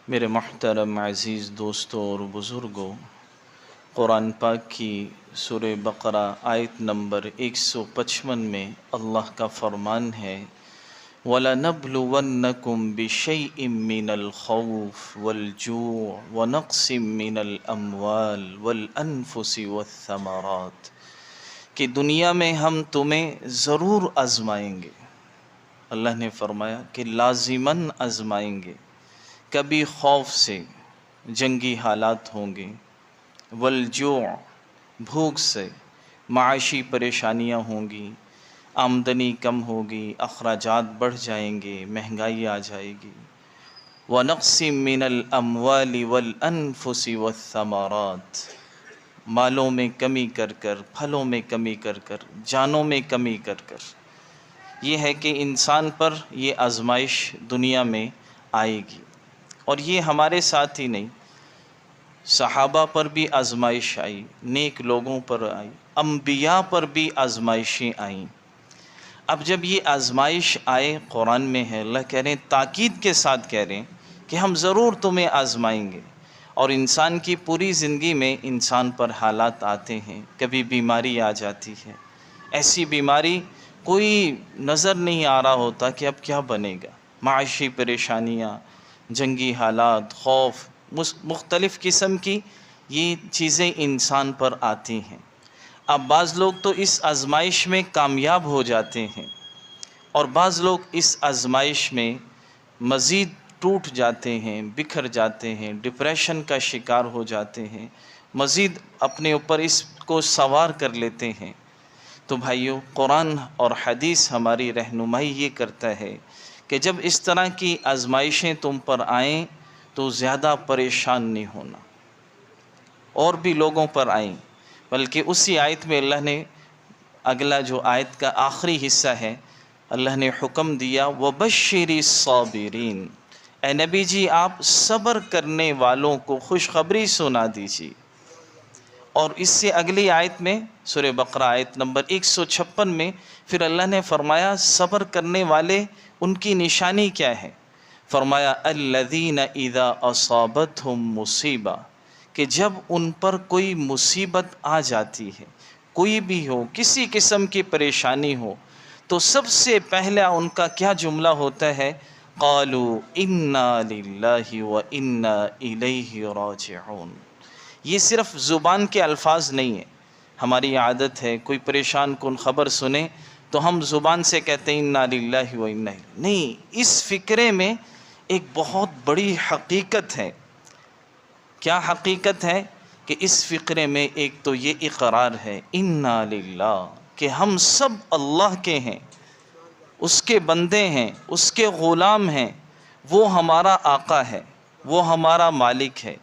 میرے محترم عزیز دوستوں اور بزرگوں، قرآن پاک کی سورہ بقرہ آیت نمبر 155 میں اللہ کا فرمان ہے وَلَنَبْلُوَنَّكُمْ بِشَيْءٍ مِّنَ الْخَوْفِ وَالْجُوعِ وَنَقْصٍ مِّنَ الْأَمْوَالِ وَالْأَنفُسِ وَالثَّمَرَاتِ کہ دنیا میں ہم تمہیں ضرور آزمائیں گے۔ اللہ نے فرمایا کہ لازماً آزمائیں گے، کبھی خوف سے، جنگی حالات ہوں گے، والجوع بھوک سے، معاشی پریشانیاں ہوں گی، آمدنی کم ہوگی، اخراجات بڑھ جائیں گے، مہنگائی آ جائے گی، ونقص من الاموال والانفس والثمرات مالوں میں کمی کر کر، پھلوں میں کمی کر کر، جانوں میں کمی کر کر۔ یہ ہے کہ انسان پر یہ آزمائش دنیا میں آئے گی، اور یہ ہمارے ساتھ ہی نہیں، صحابہ پر بھی آزمائش آئی، نیک لوگوں پر آئی، انبیاء پر بھی آزمائشیں آئیں۔ اب جب یہ آزمائش آئے، قرآن میں ہے، اللہ کہہ رہے ہیں، تاکید کے ساتھ کہہ رہے ہیں کہ ہم ضرور تمہیں آزمائیں گے۔ اور انسان کی پوری زندگی میں انسان پر حالات آتے ہیں، کبھی بیماری آ جاتی ہے، ایسی بیماری کوئی نظر نہیں آ رہا ہوتا کہ اب کیا بنے گا، معاشی پریشانیاں، جنگی حالات، خوف، مختلف قسم کی یہ چیزیں انسان پر آتی ہیں۔ اب بعض لوگ تو اس آزمائش میں کامیاب ہو جاتے ہیں، اور بعض لوگ اس آزمائش میں مزید ٹوٹ جاتے ہیں، بکھر جاتے ہیں، ڈپریشن کا شکار ہو جاتے ہیں، مزید اپنے اوپر اس کو سوار کر لیتے ہیں۔ تو بھائیو، قرآن اور حدیث ہماری رہنمائی یہ کرتا ہے کہ جب اس طرح کی آزمائشیں تم پر آئیں تو زیادہ پریشان نہیں ہونا، اور بھی لوگوں پر آئیں، بلکہ اسی آیت میں اللہ نے اگلا جو آیت کا آخری حصہ ہے، اللہ نے حکم دیا وَبَشِّرِ الصَّابِرِينَ، اے نبی جی آپ صبر کرنے والوں کو خوشخبری سنا دیجیے۔ اور اس سے اگلی آیت میں سورہ بقرہ آیت نمبر 156 میں پھر اللہ نے فرمایا صبر کرنے والے ان کی نشانی کیا ہے؟ فرمایا الذین اذا اصابتہم مصیبہ، کہ جب ان پر کوئی مصیبت آ جاتی ہے، کوئی بھی ہو، کسی قسم کی پریشانی ہو، تو سب سے پہلا ان کا کیا جملہ ہوتا ہے؟ قالوا انا للہ وانا الیہ راجعون۔ یہ صرف زبان کے الفاظ نہیں ہیں۔ ہماری عادت ہے کوئی پریشان کن خبر سنیں تو ہم زبان سے کہتے ہیں انا للہ و انا الیہ، نہیں، اس فکرے میں ایک بہت بڑی حقیقت ہے۔ کیا حقیقت ہے؟ کہ اس فقرے میں ایک تو یہ اقرار ہے انا للہ، کہ ہم سب اللہ کے ہیں، اس کے بندے ہیں، اس کے غلام ہیں، وہ ہمارا آقا ہے، وہ ہمارا مالک ہے،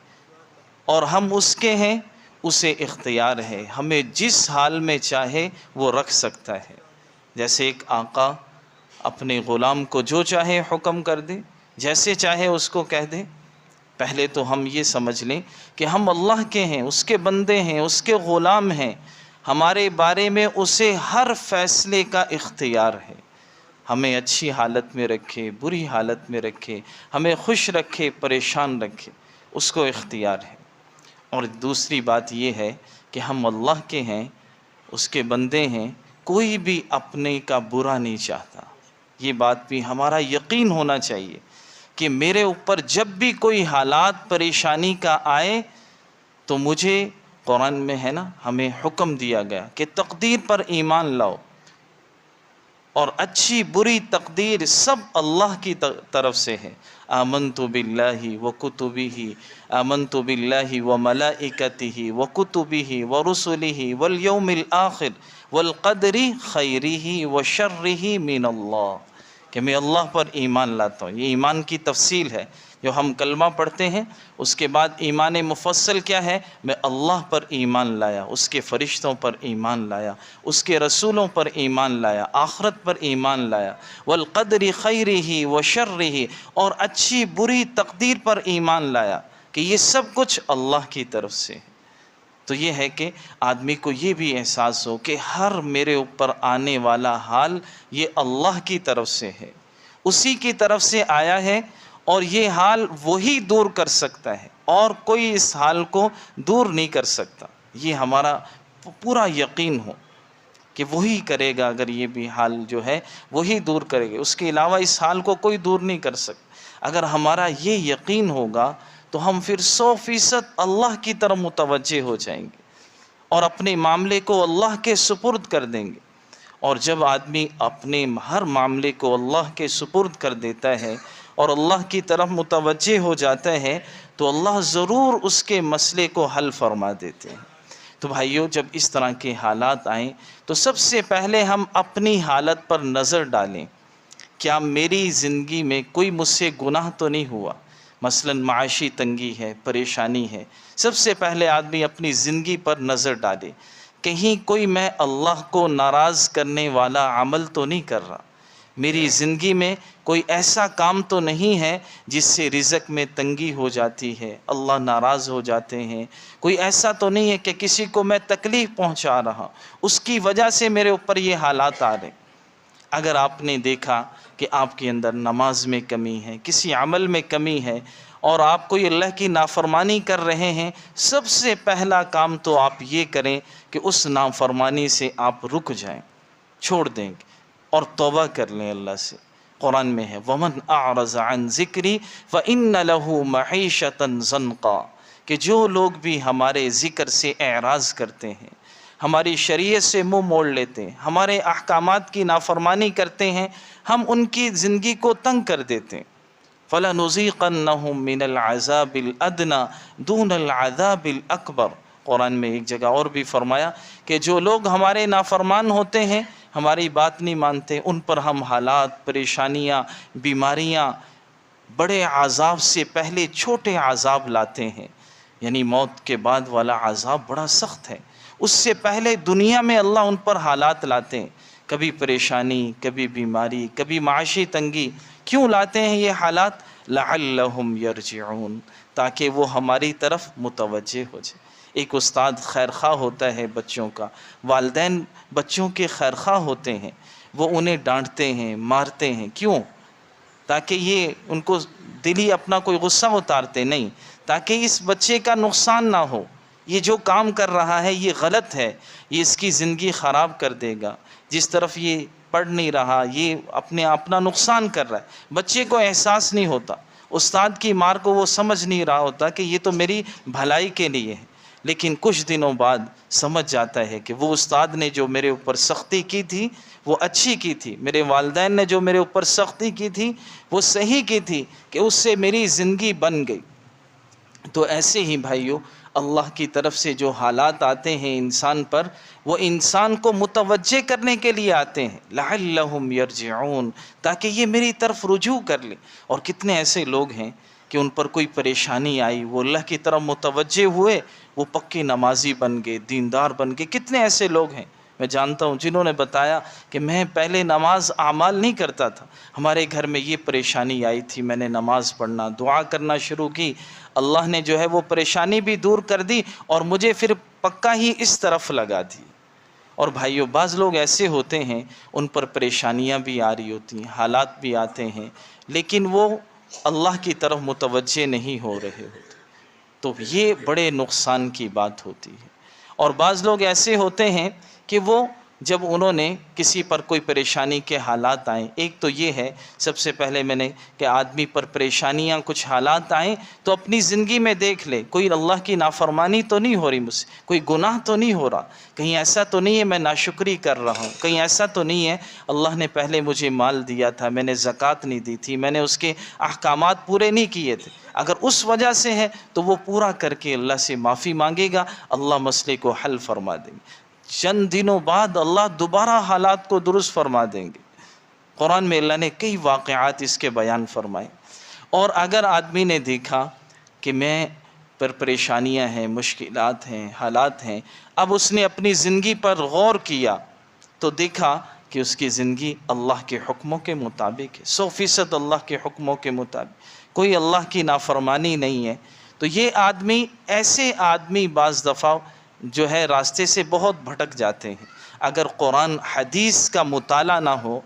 اور ہم اس کے ہیں، اسے اختیار ہے، ہمیں جس حال میں چاہے وہ رکھ سکتا ہے۔ جیسے ایک آقا اپنے غلام کو جو چاہے حکم کر دے، جیسے چاہے اس کو کہہ دے۔ پہلے تو ہم یہ سمجھ لیں کہ ہم اللہ کے ہیں، اس کے بندے ہیں، اس کے غلام ہیں، ہمارے بارے میں اسے ہر فیصلے کا اختیار ہے، ہمیں اچھی حالت میں رکھے، بری حالت میں رکھے، ہمیں خوش رکھے، پریشان رکھے، اس کو اختیار ہے۔ اور دوسری بات یہ ہے کہ ہم اللہ کے ہیں، اس کے بندے ہیں، کوئی بھی اپنے کا برا نہیں چاہتا۔ یہ بات بھی ہمارا یقین ہونا چاہیے کہ میرے اوپر جب بھی کوئی حالات پریشانی کا آئے تو مجھے، قرآن میں ہے نا، ہمیں حکم دیا گیا کہ تقدیر پر ایمان لاؤ، اور اچھی بری تقدیر سب اللہ کی طرف سے ہے۔ آمنت باللہ وکتبہ، آمنت باللہ وملائکتہ وکتبہ ورسلہ والیوم الآخر والقدر خیرہ وشرہ من اللہ، کہ میں اللہ پر ایمان لاتا ہوں۔ یہ ایمان کی تفصیل ہے، جو ہم کلمہ پڑھتے ہیں اس کے بعد ایمان مفصل کیا ہے؟ میں اللہ پر ایمان لایا، اس کے فرشتوں پر ایمان لایا، اس کے رسولوں پر ایمان لایا، آخرت پر ایمان لایا، والقدر خیرہ وشرہ، اور اچھی بری تقدیر پر ایمان لایا کہ یہ سب کچھ اللہ کی طرف سے ہے۔ تو یہ ہے کہ آدمی کو یہ بھی احساس ہو کہ ہر میرے اوپر آنے والا حال یہ اللہ کی طرف سے ہے، اسی کی طرف سے آیا ہے، اور یہ حال وہی دور کر سکتا ہے، اور کوئی اس حال کو دور نہیں کر سکتا۔ یہ ہمارا پورا یقین ہو کہ وہی کرے گا، اگر یہ بھی حال جو ہے وہی دور کرے گا، اس کے علاوہ اس حال کو کوئی دور نہیں کر سکتا۔ اگر ہمارا یہ یقین ہوگا تو ہم پھر 100% اللہ کی طرف متوجہ ہو جائیں گے اور اپنے معاملے کو اللہ کے سپرد کر دیں گے۔ اور جب آدمی اپنے ہر معاملے کو اللہ کے سپرد کر دیتا ہے اور اللہ کی طرف متوجہ ہو جاتا ہے تو اللہ ضرور اس کے مسئلے کو حل فرما دیتے ہیں۔ تو بھائیو، جب اس طرح کے حالات آئیں تو سب سے پہلے ہم اپنی حالت پر نظر ڈالیں، کیا میری زندگی میں کوئی مجھ سے گناہ تو نہیں ہوا؟ مثلا معاشی تنگی ہے، پریشانی ہے، سب سے پہلے آدمی اپنی زندگی پر نظر ڈالے، کہیں کوئی میں اللہ کو ناراض کرنے والا عمل تو نہیں کر رہا، میری زندگی میں کوئی ایسا کام تو نہیں ہے جس سے رزق میں تنگی ہو جاتی ہے، اللہ ناراض ہو جاتے ہیں، کوئی ایسا تو نہیں ہے کہ کسی کو میں تکلیف پہنچا رہا، اس کی وجہ سے میرے اوپر یہ حالات آ رہے۔ اگر آپ نے دیکھا کہ آپ کے اندر نماز میں کمی ہے، کسی عمل میں کمی ہے، اور آپ کوئی اللہ کی نافرمانی کر رہے ہیں، سب سے پہلا کام تو آپ یہ کریں کہ اس نافرمانی سے آپ رک جائیں، چھوڑ دیں گے اور توبہ کر لیں اللہ سے۔ قرآن میں ہے وَمَنْ أَعْرَضَ عَنْ ذِكْرِي فَإِنَّ لَهُ مَعِيشَةً ضَنْقًا، کہ جو لوگ بھی ہمارے ذکر سے اعراض کرتے ہیں، ہماری شریعت سے منہ موڑ لیتے ہیں، ہمارے احکامات کی نافرمانی کرتے ہیں، ہم ان کی زندگی کو تنگ کر دیتے ہیں۔ فَلَنُذِيقَنَّهُم مِّنَ الْعَذَابِ الْأَدْنَىٰ دُونَ الْعَذَابِ الْأَكْبَرِ۔ قرآن میں ایک جگہ اور بھی فرمایا کہ جو لوگ ہمارے نافرمان ہوتے ہیں، ہماری بات نہیں مانتے، ان پر ہم حالات، پریشانیاں، بیماریاں، بڑے عذاب سے پہلے چھوٹے عذاب لاتے ہیں، یعنی موت کے بعد والا عذاب بڑا سخت ہے، اس سے پہلے دنیا میں اللہ ان پر حالات لاتے ہیں، کبھی پریشانی، کبھی بیماری، کبھی معاشی تنگی۔ کیوں لاتے ہیں یہ حالات؟ لعلہم یرجعون، تاکہ وہ ہماری طرف متوجہ ہو جائے۔ ایک استاد خیرخواہ ہوتا ہے بچوں کا، والدین بچوں کے خیرخواہ ہوتے ہیں، وہ انہیں ڈانٹتے ہیں، مارتے ہیں، کیوں؟ تاکہ یہ ان کو دلی اپنا کوئی غصہ اتارتے نہیں، تاکہ اس بچے کا نقصان نہ ہو، یہ جو کام کر رہا ہے یہ غلط ہے، یہ اس کی زندگی خراب کر دے گا، جس طرف یہ پڑھ نہیں رہا یہ اپنا نقصان کر رہا ہے۔ بچے کو احساس نہیں ہوتا، استاد کی مار کو وہ سمجھ نہیں رہا ہوتا کہ یہ تو میری بھلائی کے لیے ہے، لیکن کچھ دنوں بعد سمجھ جاتا ہے کہ وہ استاد نے جو میرے اوپر سختی کی تھی وہ اچھی کی تھی، میرے والدین نے جو میرے اوپر سختی کی تھی وہ صحیح کی تھی، کہ اس سے میری زندگی بن گئی۔ تو ایسے ہی بھائیو، اللہ کی طرف سے جو حالات آتے ہیں انسان پر، وہ انسان کو متوجہ کرنے کے لیے آتے ہیں، لعلہم یرجعون، تاکہ یہ میری طرف رجوع کر لیں۔ اور کتنے ایسے لوگ ہیں کہ ان پر کوئی پریشانی آئی، وہ اللہ کی طرف متوجہ ہوئے، وہ پکے نمازی بن گئے، دیندار بن گئے۔ کتنے ایسے لوگ ہیں میں جانتا ہوں جنہوں نے بتایا کہ میں پہلے نماز اعمال نہیں کرتا تھا، ہمارے گھر میں یہ پریشانی آئی تھی، میں نے نماز پڑھنا، دعا کرنا شروع کی، اللہ نے جو ہے وہ پریشانی بھی دور کر دی اور مجھے پھر پکا ہی اس طرف لگا دی۔ اور بھائیو، بعض لوگ ایسے ہوتے ہیں ان پر پریشانیاں بھی آ رہی ہوتی ہیں، حالات بھی آتے ہیں، لیکن وہ اللہ کی طرف متوجہ نہیں ہو رہے ہوتے، تو یہ بڑے نقصان کی بات ہوتی ہے۔ اور بعض لوگ ایسے ہوتے ہیں کہ وہ جب انہوں نے کسی پر کوئی پریشانی کے حالات آئیں، ایک تو یہ ہے سب سے پہلے میں نے کہ آدمی پر پریشانیاں کچھ حالات آئیں تو اپنی زندگی میں دیکھ لے، کوئی اللہ کی نافرمانی تو نہیں ہو رہی مجھ سے، کوئی گناہ تو نہیں ہو رہا، کہیں ایسا تو نہیں ہے میں ناشکری کر رہا ہوں، کہیں ایسا تو نہیں ہے اللہ نے پہلے مجھے مال دیا تھا، میں نے زکوٰۃ نہیں دی تھی، میں نے اس کے احکامات پورے نہیں کیے تھے، اگر اس وجہ سے ہے تو وہ پورا کر کے اللہ سے معافی مانگے گا، اللہ مسئلے کو حل فرما دیں گے، چند دنوں بعد اللہ دوبارہ حالات کو درست فرما دیں گے۔ قرآن میں اللہ نے کئی واقعات اس کے بیان فرمائے۔ اور اگر آدمی نے دیکھا کہ میں پر پریشانیاں ہیں، مشکلات ہیں، حالات ہیں، اب اس نے اپنی زندگی پر غور کیا تو دیکھا کہ اس کی زندگی اللہ کے حکموں کے مطابق ہے، 100% اللہ کے حکموں کے مطابق، کوئی اللہ کی نافرمانی نہیں ہے، تو یہ آدمی، ایسے آدمی بعض دفعہ جو ہے راستے سے بہت بھٹک جاتے ہیں۔ اگر قرآن حدیث کا مطالعہ نہ ہو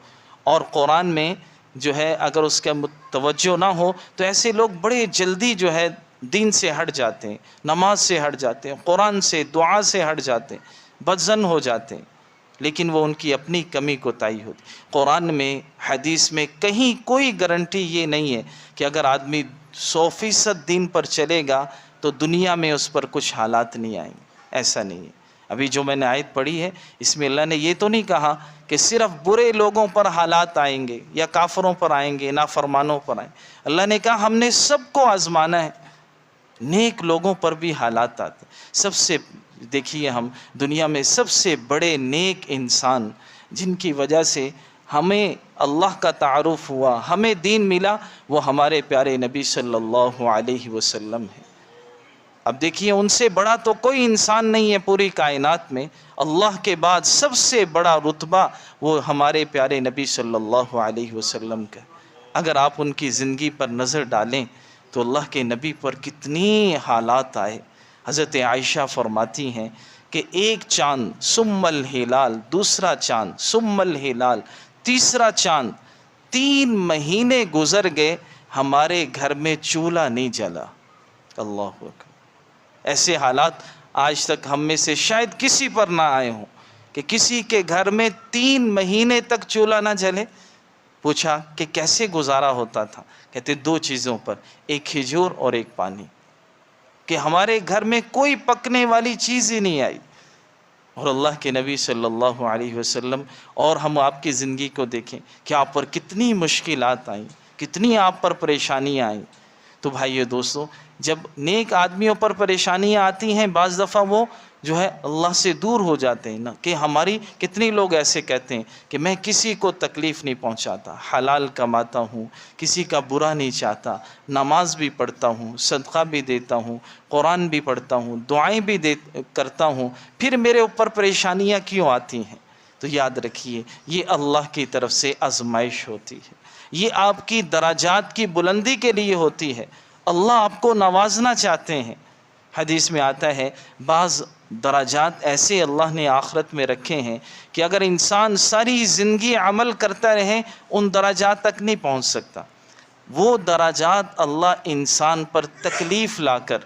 اور قرآن میں جو ہے اگر اس کا توجہ نہ ہو تو ایسے لوگ بڑے جلدی جو ہے دین سے ہٹ جاتے ہیں، نماز سے ہٹ جاتے ہیں، قرآن سے دعا سے ہٹ جاتے ہیں، بدظن ہو جاتے ہیں، لیکن وہ ان کی اپنی کمی کوتاہی ہوتی۔ قرآن میں حدیث میں کہیں کوئی گارنٹی یہ نہیں ہے کہ اگر آدمی 100% دین پر چلے گا تو دنیا میں اس پر کچھ حالات نہیں آئیں گے، ایسا نہیں ہے۔ ابھی جو میں نے آیت پڑھی ہے اس میں اللہ نے یہ تو نہیں کہا کہ صرف برے لوگوں پر حالات آئیں گے یا کافروں پر آئیں گے، نافرمانوں پر آئیں گے۔ اللہ نے کہا ہم نے سب کو آزمانا ہے، نیک لوگوں پر بھی حالات آتے۔ سب سے دیکھیے، ہم دنیا میں سب سے بڑے نیک انسان جن کی وجہ سے ہمیں اللہ کا تعارف ہوا، ہمیں دین ملا، وہ ہمارے پیارے نبی صلی اللہ علیہ وسلم ہیں۔ اب دیکھیے، ان سے بڑا تو کوئی انسان نہیں ہے پوری کائنات میں، اللہ کے بعد سب سے بڑا رتبہ وہ ہمارے پیارے نبی صلی اللہ علیہ وسلم کا۔ اگر آپ ان کی زندگی پر نظر ڈالیں تو اللہ کے نبی پر کتنی حالات آئے۔ حضرت عائشہ فرماتی ہیں کہ ایک چاند ثم الہلال، دوسرا چاند ثم الہلال، تیسرا چاند، 3 مہینے گزر گئے، ہمارے گھر میں چولہا نہیں جلا۔ اللہ اکبر۔ ایسے حالات آج تک ہم میں سے شاید کسی پر نہ آئے ہوں کہ کسی کے گھر میں 3 مہینے تک چولہا نہ جلے۔ پوچھا کہ کیسے گزارا ہوتا تھا؟ کہتے 2 چیزوں پر، ایک کھجور اور ایک پانی، کہ ہمارے گھر میں کوئی پکنے والی چیز ہی نہیں آئی۔ اور اللہ کے نبی صلی اللہ علیہ وسلم اور ہم آپ کی زندگی کو دیکھیں کہ آپ پر کتنی مشکلات آئیں، کتنی آپ پر پریشانیاں آئیں۔ تو بھائیو دوستو، جب نیک آدمیوں پر پریشانیاں آتی ہیں بعض دفعہ وہ جو ہے اللہ سے دور ہو جاتے ہیں نا، کہ ہماری کتنی لوگ ایسے کہتے ہیں کہ میں کسی کو تکلیف نہیں پہنچاتا، حلال کماتا ہوں، کسی کا برا نہیں چاہتا، نماز بھی پڑھتا ہوں، صدقہ بھی دیتا ہوں، قرآن بھی پڑھتا ہوں، دعائیں بھی کرتا ہوں، پھر میرے اوپر پریشانیاں کیوں آتی ہیں؟ تو یاد رکھیے، یہ اللہ کی طرف سے آزمائش ہوتی ہے، یہ آپ کی درجات کی بلندی کے لیے ہوتی ہے۔ اللہ آپ کو نوازنا چاہتے ہیں۔ حدیث میں آتا ہے بعض درجات ایسے اللہ نے آخرت میں رکھے ہیں کہ اگر انسان ساری زندگی عمل کرتا رہے ان درجات تک نہیں پہنچ سکتا۔ وہ درجات اللہ انسان پر تکلیف لا کر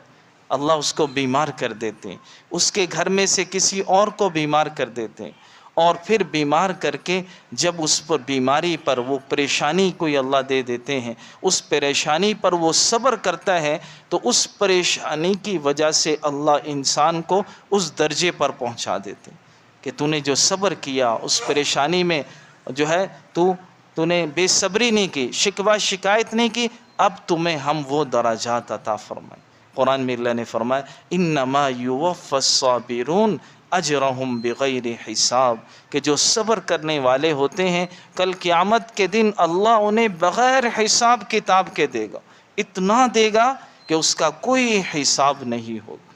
اللہ اس کو بیمار کر دیتے ہیں، اس کے گھر میں سے کسی اور کو بیمار کر دیتے ہیں، اور پھر بیمار کر کے جب اس پر بیماری پر وہ پریشانی کوئی اللہ دے دیتے ہیں، اس پریشانی پر وہ صبر کرتا ہے تو اس پریشانی کی وجہ سے اللہ انسان کو اس درجے پر پہنچا دیتے ہیں کہ تو نے جو صبر کیا اس پریشانی میں، جو ہے تو نے بے صبری نہیں کی، شکوہ شکایت نہیں کی، اب تمہیں ہم وہ درجات عطا فرمائیں۔ قرآن میں اللہ نے فرمایا انما یوفی الصابرون اجرہم بغیر حساب، کہ جو صبر کرنے والے ہوتے ہیں کل قیامت کے دن اللہ انہیں بغیر حساب کتاب کے دے گا، اتنا دے گا کہ اس کا کوئی حساب نہیں ہوگا۔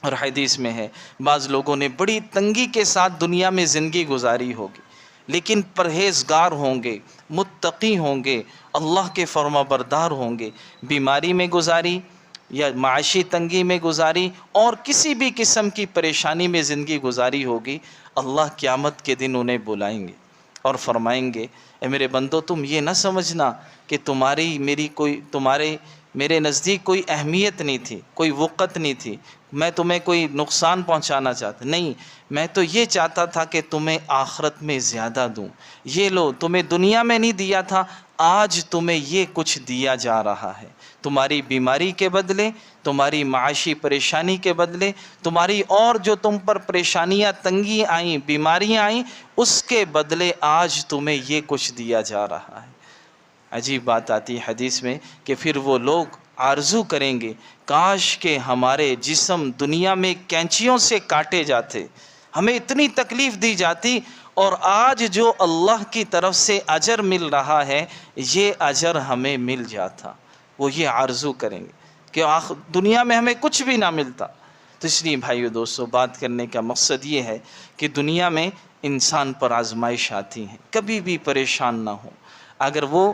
اور حدیث میں ہے بعض لوگوں نے بڑی تنگی کے ساتھ دنیا میں زندگی گزاری ہوگی، لیکن پرہیزگار ہوں گے، متقی ہوں گے، اللہ کے فرما بردار ہوں گے، بیماری میں گزاری یا معاشی تنگی میں گزاری اور کسی بھی قسم کی پریشانی میں زندگی گزاری ہوگی، اللہ قیامت کے دن انہیں بلائیں گے اور فرمائیں گے اے میرے بندو، تم یہ نہ سمجھنا کہ میرے نزدیک کوئی اہمیت نہیں تھی، کوئی وقت نہیں تھی، میں تمہیں کوئی نقصان پہنچانا چاہتا نہیں، میں تو یہ چاہتا تھا کہ تمہیں آخرت میں زیادہ دوں، یہ لو تمہیں دنیا میں نہیں دیا تھا، آج تمہیں یہ کچھ دیا جا رہا ہے، تمہاری بیماری کے بدلے، تمہاری معاشی پریشانی کے بدلے، تمہاری اور جو تم پر پریشانیاں تنگی آئیں، بیماریاں آئیں، اس کے بدلے آج تمہیں یہ کچھ دیا جا رہا ہے۔ عجیب بات آتی ہے حدیث میں کہ پھر وہ لوگ آرزو کریں گے کاش کہ ہمارے جسم دنیا میں کینچیوں سے کاٹے جاتے، ہمیں اتنی تکلیف دی جاتی، اور آج جو اللہ کی طرف سے اجر مل رہا ہے یہ اجر ہمیں مل جاتا۔ وہ یہ آرزو کریں گے کہ دنیا میں ہمیں کچھ بھی نہ ملتا۔ تو اس لیے بھائیو دوستو، بات کرنے کا مقصد یہ ہے کہ دنیا میں انسان پر آزمائش آتی ہیں، کبھی بھی پریشان نہ ہو۔ اگر وہ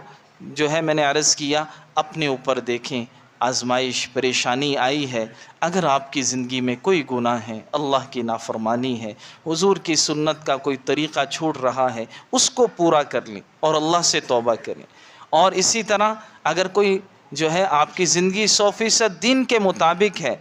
جو ہے میں نے عرض کیا اپنے اوپر دیکھیں، آزمائش پریشانی آئی ہے، اگر آپ کی زندگی میں کوئی گناہ ہے، اللہ کی نافرمانی ہے، حضور کی سنت کا کوئی طریقہ چھوٹ رہا ہے، اس کو پورا کر لیں اور اللہ سے توبہ کریں۔ اور اسی طرح اگر کوئی جو ہے آپ کی زندگی 100% دین کے مطابق ہے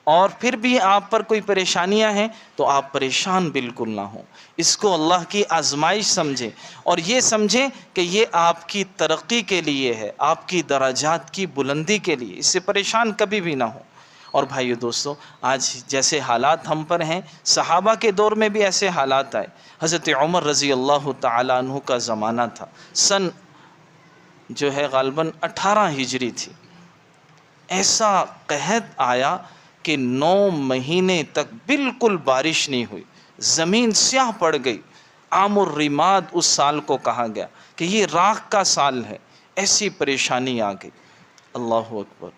اور پھر بھی آپ پر کوئی پریشانیاں ہیں تو آپ پریشان بالکل نہ ہوں، اس کو اللہ کی آزمائش سمجھیں اور یہ سمجھیں کہ یہ آپ کی ترقی کے لیے ہے، آپ کی درجات کی بلندی کے لیے، اس سے پریشان کبھی بھی نہ ہوں۔ اور بھائیو دوستو، آج جیسے حالات ہم پر ہیں، صحابہ کے دور میں بھی ایسے حالات آئے۔ حضرت عمر رضی اللہ تعالیٰ عنہ کا زمانہ تھا، سن جو ہے غالباً 18 ہجری تھی، ایسا قحط آیا کہ 9 مہینے تک بالکل بارش نہیں ہوئی، زمین سیاہ پڑ گئی۔ عام الرماد اس سال کو کہا گیا کہ یہ راکھ کا سال ہے، ایسی پریشانی آ گئی۔ اللہ اکبر۔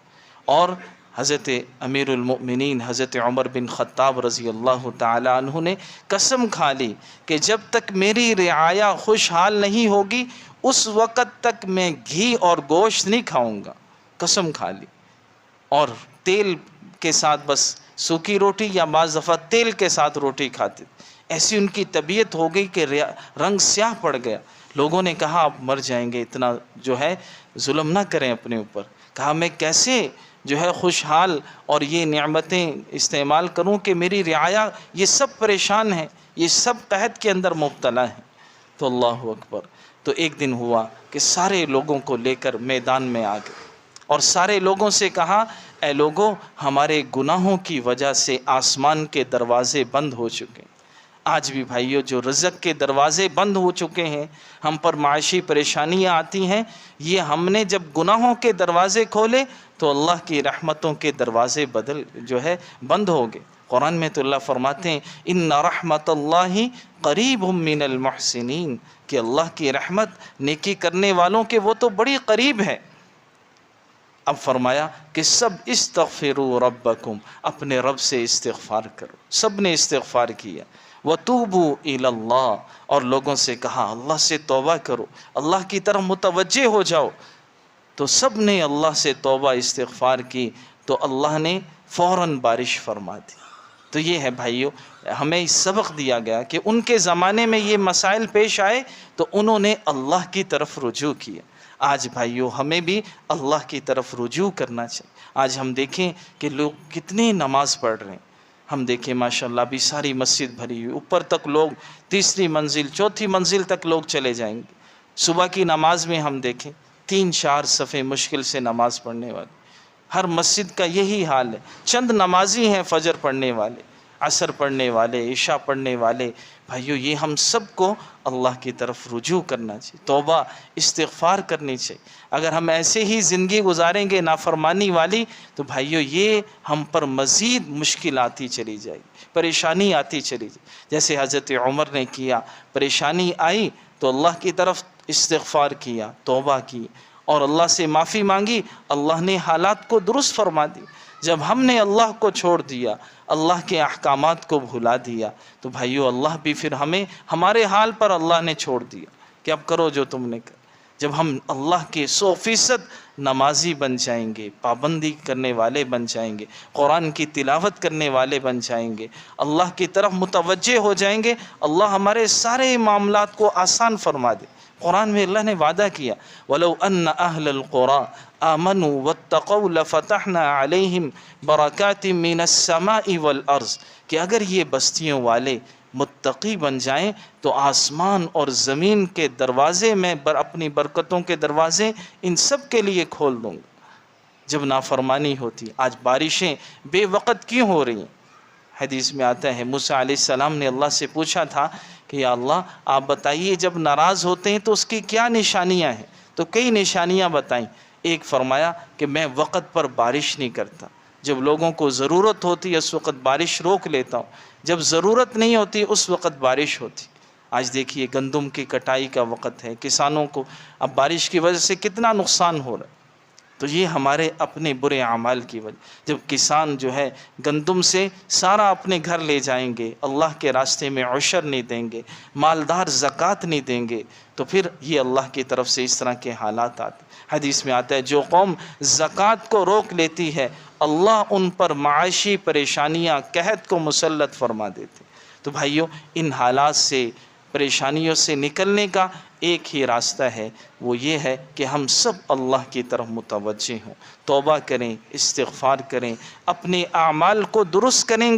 اور حضرت امیر المؤمنین حضرت عمر بن خطاب رضی اللہ تعالی عنہ نے قسم کھا لی کہ جب تک میری رعایا خوشحال نہیں ہوگی اس وقت تک میں گھی اور گوشت نہیں کھاؤں گا، قسم کھا لی۔ اور تیل کے ساتھ بس سوکھی روٹی یا بعض دفعہ تیل کے ساتھ روٹی کھاتے، ایسی ان کی طبیعت ہو گئی کہ رنگ سیاہ پڑ گیا۔ لوگوں نے کہا آپ مر جائیں گے، اتنا جو ہے ظلم نہ کریں اپنے اوپر۔ کہا میں کیسے جو ہے خوشحال اور یہ نعمتیں استعمال کروں کہ میری رعایا یہ سب پریشان ہیں، یہ سب قحط کے اندر مبتلا ہیں۔ تو اللہ اکبر۔ تو ایک دن ہوا کہ سارے لوگوں کو لے کر میدان میں آ گئے اور سارے لوگوں سے کہا اے لوگوں، ہمارے گناہوں کی وجہ سے آسمان کے دروازے بند ہو چکے ہیں۔ آج بھی بھائیو جو رزق کے دروازے بند ہو چکے ہیں، ہم پر معاشی پریشانیاں آتی ہیں، یہ ہم نے جب گناہوں کے دروازے کھولے تو اللہ کی رحمتوں کے دروازے بند ہو گئے۔ قرآن میں تو اللہ فرماتے ہیں ان رحمت اللہ قریب من المحسنین، کہ اللہ کی رحمت نیکی کرنے والوں کے وہ تو بڑی قریب ہے۔ اب فرمایا کہ سب استغفروا ربکم، اپنے رب سے استغفار کرو۔ سب نے استغفار کیا۔ وتوبوا الی اللہ، اور لوگوں سے کہا اللہ سے توبہ کرو، اللہ کی طرف متوجہ ہو جاؤ۔ تو سب نے اللہ سے توبہ استغفار کی تو اللہ نے فوراً بارش فرما دی۔ تو یہ ہے بھائیو، ہمیں سبق دیا گیا کہ ان کے زمانے میں یہ مسائل پیش آئے تو انہوں نے اللہ کی طرف رجوع کیا۔ آج بھائیو ہمیں بھی اللہ کی طرف رجوع کرنا چاہیے۔ آج ہم دیکھیں کہ لوگ کتنی نماز پڑھ رہے ہیں، ہم دیکھیں ماشاءاللہ بھی ساری مسجد بھری ہوئی، اوپر تک لوگ 3ری منزل 4تھی منزل تک لوگ چلے جائیں گے۔ صبح کی نماز میں ہم دیکھیں 3-4 صفیں مشکل سے نماز پڑھنے والے، ہر مسجد کا یہی حال ہے۔ چند نمازی ہیں فجر پڑھنے والے، عصر پڑھنے والے، عشاء پڑھنے والے۔ بھائیو یہ ہم سب کو اللہ کی طرف رجوع کرنا چاہیے، توبہ استغفار کرنی چاہیے۔ اگر ہم ایسے ہی زندگی گزاریں گے نافرمانی والی تو بھائیو یہ ہم پر مزید مشکل آتی چلی جائے گی، پریشانی آتی چلی جائے گی۔ جیسے حضرت عمر نے کیا، پریشانی آئی تو اللہ کی طرف استغفار کیا، توبہ کی اور اللہ سے معافی مانگی، اللہ نے حالات کو درست فرما دی۔ جب ہم نے اللہ کو چھوڑ دیا، اللہ کے احکامات کو بھلا دیا تو بھائیو اللہ بھی پھر ہمیں ہمارے حال پر اللہ نے چھوڑ دیا کہ اب کرو جو تم نے کر۔ جب ہم اللہ کے 100% نمازی بن جائیں گے، پابندی کرنے والے بن جائیں گے، قرآن کی تلاوت کرنے والے بن جائیں گے، اللہ کی طرف متوجہ ہو جائیں گے، اللہ ہمارے سارے معاملات کو آسان فرما دے۔ قرآن میں اللہ نے وعدہ کیا وَلَوْ أَنَّ أَهْلَ الْقُرَىٰ آمَنُوا وَاتَّقَوْا لَفَتَحْنَا عَلَيْهِمْ بَرَكَاتٍ مِّنَ السَّمَاءِ وَالْأَرْضِ، کہ اگر یہ بستیوں والے متقی بن جائیں تو آسمان اور زمین کے دروازے میں اپنی برکتوں کے دروازے ان سب کے لیے کھول دوں گا۔ جب نافرمانی ہوتی، آج بارشیں بے وقت کیوں ہو رہی ہیں؟ حدیث میں آتا ہے موسیٰ علیہ السلام نے اللہ سے پوچھا تھا کہ یا اللہ آپ بتائیے جب ناراض ہوتے ہیں تو اس کی کیا نشانیاں ہیں؟ تو کئی نشانیاں بتائیں۔ ایک فرمایا کہ میں وقت پر بارش نہیں کرتا، جب لوگوں کو ضرورت ہوتی ہے اس وقت بارش روک لیتا ہوں، جب ضرورت نہیں ہوتی اس وقت بارش ہوتی۔ آج دیکھیے گندم کی کٹائی کا وقت ہے، کسانوں کو اب بارش کی وجہ سے کتنا نقصان ہو رہا ہے۔ تو یہ ہمارے اپنے برے اعمال کی وجہ. جب کسان جو ہے گندم سے سارا اپنے گھر لے جائیں گے، اللہ کے راستے میں عشر نہیں دیں گے، مالدار زکوٰۃ نہیں دیں گے، تو پھر یہ اللہ کی طرف سے اس طرح کے حالات آتے. حدیث میں آتا ہے جو قوم زکوٰۃ کو روک لیتی ہے اللہ ان پر معاشی پریشانیاں قحط کو مسلط فرما دیتے. تو بھائیوں، ان حالات سے، پریشانیوں سے نکلنے کا ایک ہی راستہ ہے، وہ یہ ہے کہ ہم سب اللہ کی طرف متوجہ ہوں، توبہ کریں، استغفار کریں، اپنے اعمال کو درست کریں گے